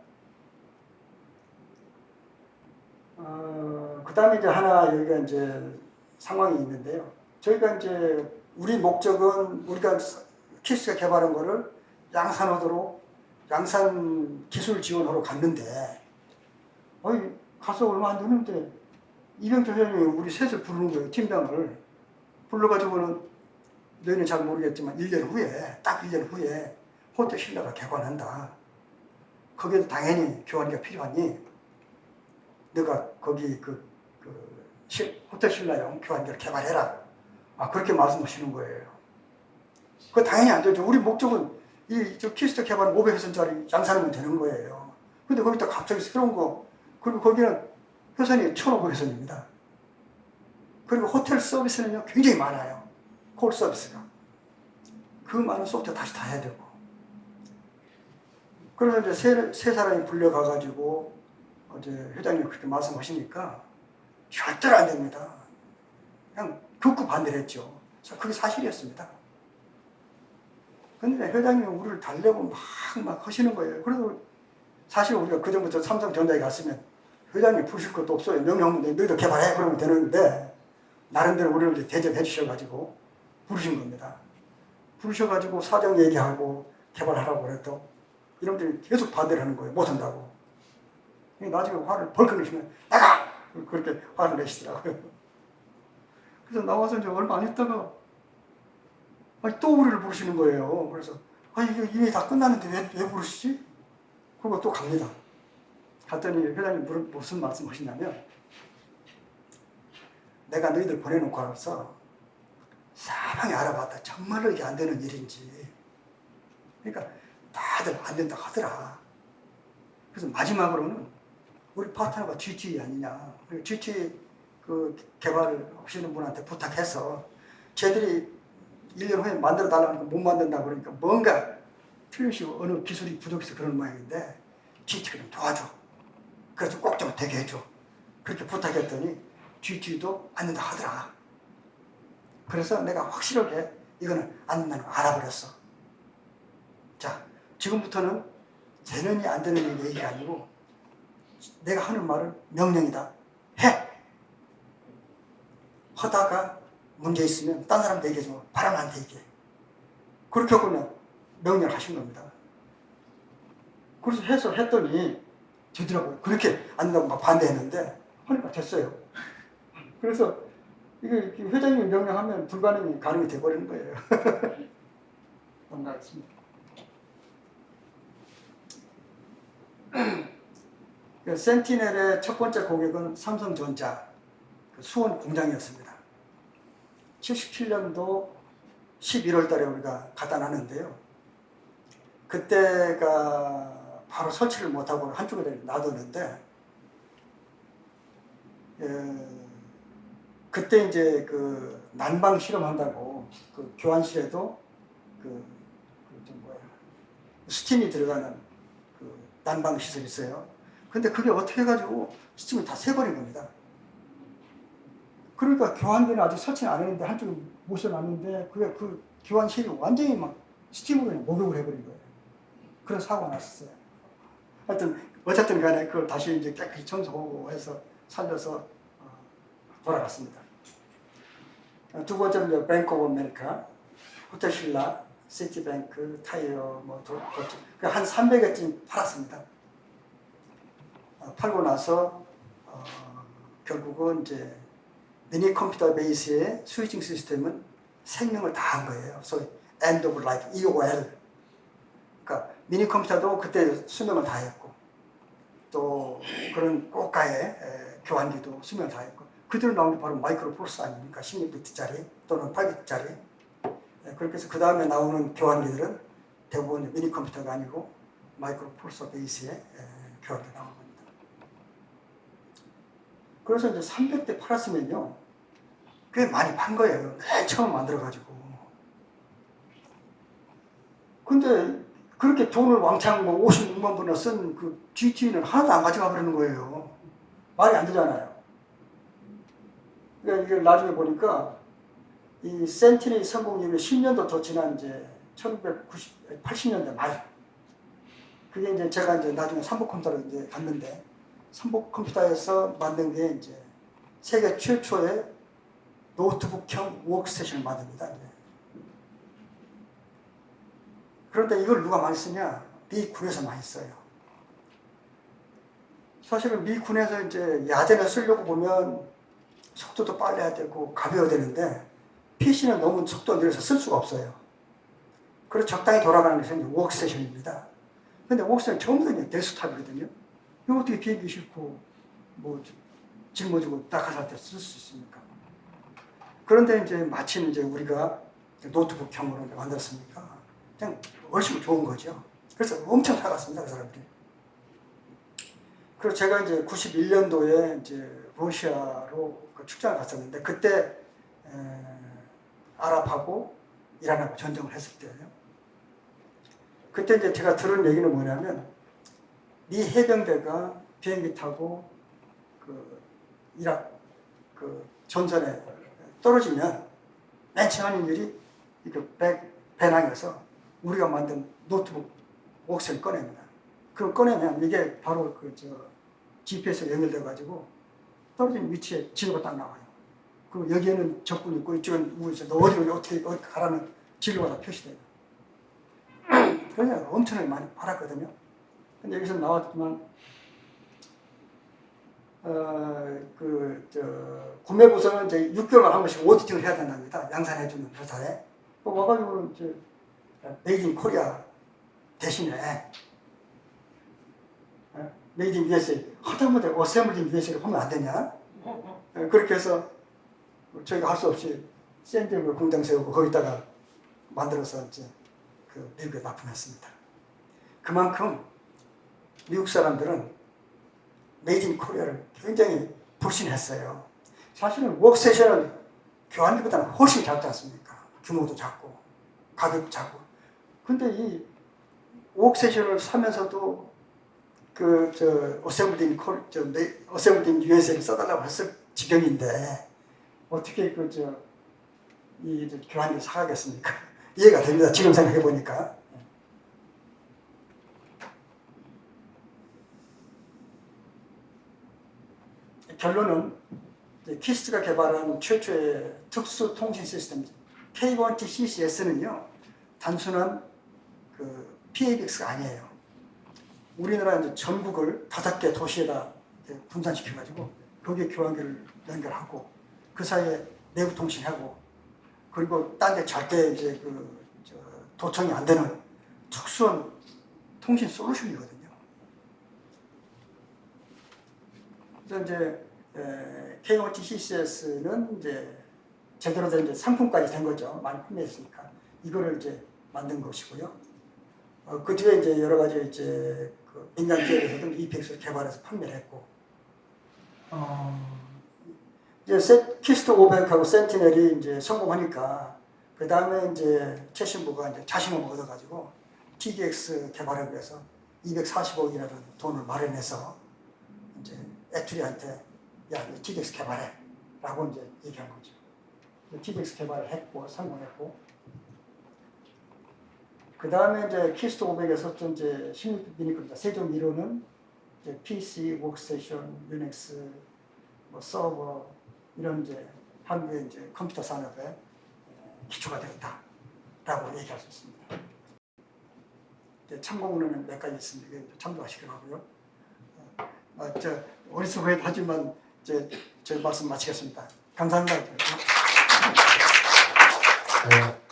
그 다음에 이제 하나 여기가 이제 상황이 있는데요. 저희가 이제 우리 목적은 우리가 키스가 개발한 거를 양산하도록 양산 기술 지원하러 갔는데, 가서 얼마 안 되는데 이병철 회장님이 우리 셋을 부르는 거예요. 팀장을 불러가지고는 너희는 잘 모르겠지만 1년 후에, 딱 1년 후에 호텔 신라가 개관한다. 거기에도 당연히 교환기가 필요하니 너가 거기 호텔 신라용 교환기를 개발해라. 그렇게 말씀하시는 거예요. 그거 당연히 안 되죠. 우리 목적은 저 키스트 개발은 500회선짜리 양산하면 되는 거예요. 근데 거기다 갑자기 새로운 거, 그리고 거기는 회선이 1,500회선입니다. 그리고 호텔 서비스는요, 굉장히 많아요. 콜 서비스가. 그 많은 소프트웨어 다시 다 해야 되고. 그래서 이제 세 사람이 불려가가지고, 어제 회장님 그렇게 말씀하시니까, 절대로 안 됩니다. 그냥 극구 반대를 했죠. 그게 사실이었습니다. 근데 회장님이 우리를 달래고 막 하시는 거예요. 그래도 사실 우리가 그전부터 삼성전자에 갔으면 회장님 부르실 것도 없어요. 명령문에 너희도 개발해. 그러면 되는데, 나름대로 우리를 대접해 주셔가지고 부르신 겁니다. 부르셔가지고 사정 얘기하고 개발하라고 그래도 이놈들이 계속 반대를 하는 거예요. 못한다고. 나중에 화를 벌컥 내시면 나가! 그렇게 화를 내시더라고요. 그래서 나와서 이제 얼마 안 있다가 아니, 또 우리를 부르시는 거예요. 그래서 아니 이게 이미 다 끝났는데 왜 부르시지? 그리고 또 갑니다. 갔더니 회장님 무슨 말씀 하시냐면 내가 너희들 보내놓고 나서 사방에 알아봤다. 정말로 이게 안 되는 일인지. 그러니까 다들 안 된다고 하더라. 그래서 마지막으로는 우리 파트너가 GT 아니냐. GT 그 개발을 하시는 분한테 부탁해서 쟤들이 1년 후에 만들어 달라고 못 만든다 그러니까 뭔가 틀림없이 어느 기술이 부족해서 그런 모양인데 GT가 좀 도와줘. 그래서 꼭 좀 되게 해줘. 그렇게 부탁했더니 GT도 안 된다 하더라. 그래서 내가 확실하게 이거는 안 된다는 걸 알아버렸어. 자, 지금부터는 재련이 안 되는 얘기가 아니고 내가 하는 말은 명령이다. 해! 하다가 문제 있으면 딴 사람한테 얘기하지 마. 바람한테 얘기해. 그렇게 하고 그냥 명령을 하신 겁니다. 그래서 해서 했더니 되더라고요. 그렇게 안 된다고 막 반대했는데 하니까 됐어요. 그래서 이게 회장님이 명령하면 불가능이 가능이 돼버리는 거예요. 넘어가겠습니다. 센티넬의 첫 번째 고객은 삼성전자 수원 공장이었습니다. 77년도 11월 달에 우리가 갖다 놨는데요. 그때가 바로 설치를 못하고 한쪽에 놔뒀는데, 그때 이제 그 난방 실험한다고 그 교환실에도 스팀이 들어가는 그 난방 시설이 있어요. 근데 그게 어떻게 해가지고 스팀이 다 새버린 겁니다. 그러니까 교환기는 아직 설치는 안 했는데 한쪽에 모셔놨는데 그 교환실이 완전히 막 스팀으로 그냥 목욕을 해버린 거예요. 그런 사고가 났었어요. 하여튼 어쨌든 간에 그걸 다시 이제 깨끗이 청소하고 해서 살려서 돌아갔습니다. 두 번째는 이제 뱅크 오브 아메리카, 호텔신라, 시티뱅크, 타이어, 한 300개쯤 팔았습니다. 팔고 나서 결국은 이제 미니 컴퓨터 베이스의 스위칭 시스템은 생명을 다한 거예요. 소위 end of life, EOL. 그러니까 미니 컴퓨터도 그때 수명을 다했고 또 그런 고가의 교환기도 수명을 다했고 그대로 나온 게 바로 마이크로 프로세서 아닙니까? 16비트짜리 또는 8비트짜리. 그렇게 해서 그 다음에 나오는 교환기들은 대부분 미니 컴퓨터가 아니고 마이크로 프로세서 베이스의 교환기 나온 겁니다. 그래서 이제 300대 팔았으면요, 꽤 많이 판 거예요. 맨 처음 만들어가지고. 근데 그렇게 돈을 왕창 56만 불이나 쓴 그 GT는 하나도 안 가져가 버리는 거예요. 말이 안 되잖아요. 그러니까 이걸 나중에 보니까 이 센티넬 성공 이후에 10년도 더 지난 이제 1980년대 말. 그게 이제 제가 이제 나중에 삼복 컴퓨터로 이제 갔는데 삼복 컴퓨터에서 만든 게 이제 세계 최초의 노트북형 워크스테이션을 만듭니다. 이제. 그런데 이걸 누가 많이 쓰냐? 미 군에서 많이 써요. 사실은 미 군에서 이제 야전에 쓰려고 보면 속도도 빨라야 되고 가벼워야 되는데 PC는 너무 속도가 느려서 쓸 수가 없어요. 그래서 적당히 돌아가는 것이 이제 워크스테이션입니다. 근데 워크스테이션 전부 다 데스크탑이거든요. 이거 어떻게 비행기 싣고 뭐 짊어지고 낙하살 때 쓸 수 있습니까? 그런데 이제 마침 이제 우리가 노트북형으로 만들었으니까 그냥 훨씬 좋은 거죠. 그래서 엄청 사갔습니다, 그 사람들이. 그래서 제가 이제 91년도에 이제 러시아로 출장을 갔었는데 그때 아랍하고 이란하고 전쟁을 했을 때예요. 그때 이제 제가 들은 얘기는 뭐냐면 미 해병대가 비행기 타고 그 이라크 그 전선에 떨어지면 맨 처음 하는 일이 이렇게 배낭에서 우리가 만든 노트북 옥셀을 꺼냅니다. 그럼 꺼내면 이게 바로 GPS에 연결돼 가지고 떨어진 위치에 지도가 딱 나와요. 그리고 여기에는 적군이 있고 이쪽은 누구 있어. 너 어디로 어디 가라는 진로가 다 표시돼요. 그래서 엄청나게 많이 팔았거든요. 근데 여기서 나왔지만 구매부서는 이제 6개월마다 한 번씩 오디팅을 해야 된답니다. 양산해주는 회사에. 와가지고 이제 메이드 인 코리아 대신에 메이드 인 USA 하다못해 어셈블리 인 USA를 하면 안 되냐? 그렇게 해서 저희가 할 수 없이 샌디에고 공장 세우고 거기다가 만들어서 이제 그 미국에 납품했습니다. 그만큼 미국 사람들은 메이드 인 코리아를 굉장히 불신했어요. 사실은 워크세션은 교환기보다는 훨씬 작지 않습니까? 규모도 작고 가격도 작고. 근데 이 워크세션을 사면서도 어셈블리 인 USA를 써달라고 했을 지경인데 어떻게 이 교환기를 사가겠습니까? 이해가 됩니다. 지금 생각해 보니까. 결론은 키스트가 개발한 최초의 특수 통신 시스템 K1T CCS는요 단순한 PABX가 아니에요. 우리나라 이제 전국을 5개 도시에다 분산시켜가지고 거기에 교환기를 연결하고 그 사이에 내부 통신하고 그리고 딴 데 절대 이제 도청이 안 되는 특수한 통신 솔루션이거든요. 그래서 이제 K1T CCS는 이제 제대로 된 이제 상품까지 된 거죠. 많이 판매했으니까 이거를 이제 만든 것이고요. 그 뒤에 이제 여러 가지 이제 민간 기업에서도 EPX를 개발해서 판매를 했고, 이제 키스트 500하고 센티넬이 이제 성공하니까 그 다음에 이제 최신부가 이제 자신을 얻어가지고 TDX 개발을 위해서 240억이라는 돈을 마련해서 이제 애투리한테 야, TDX 개발해 라고 이제 얘기한 거죠. TDX 개발을 했고 성공했고 그 다음에 이제 키스트 500에서 이제 16미니급입니다. 세종 1호는 이제 PC, 워크스테이션, 유닉스, 뭐 서버 이런 이제 한국의 이제 컴퓨터 산업에 기초가 되었다라고 얘기할 수 있습니다. 참고문은 몇 가지 있습니다. 참고하시기 바라고요. 어리석어야 하지만 제 말씀 마치겠습니다. 감사합니다. 네.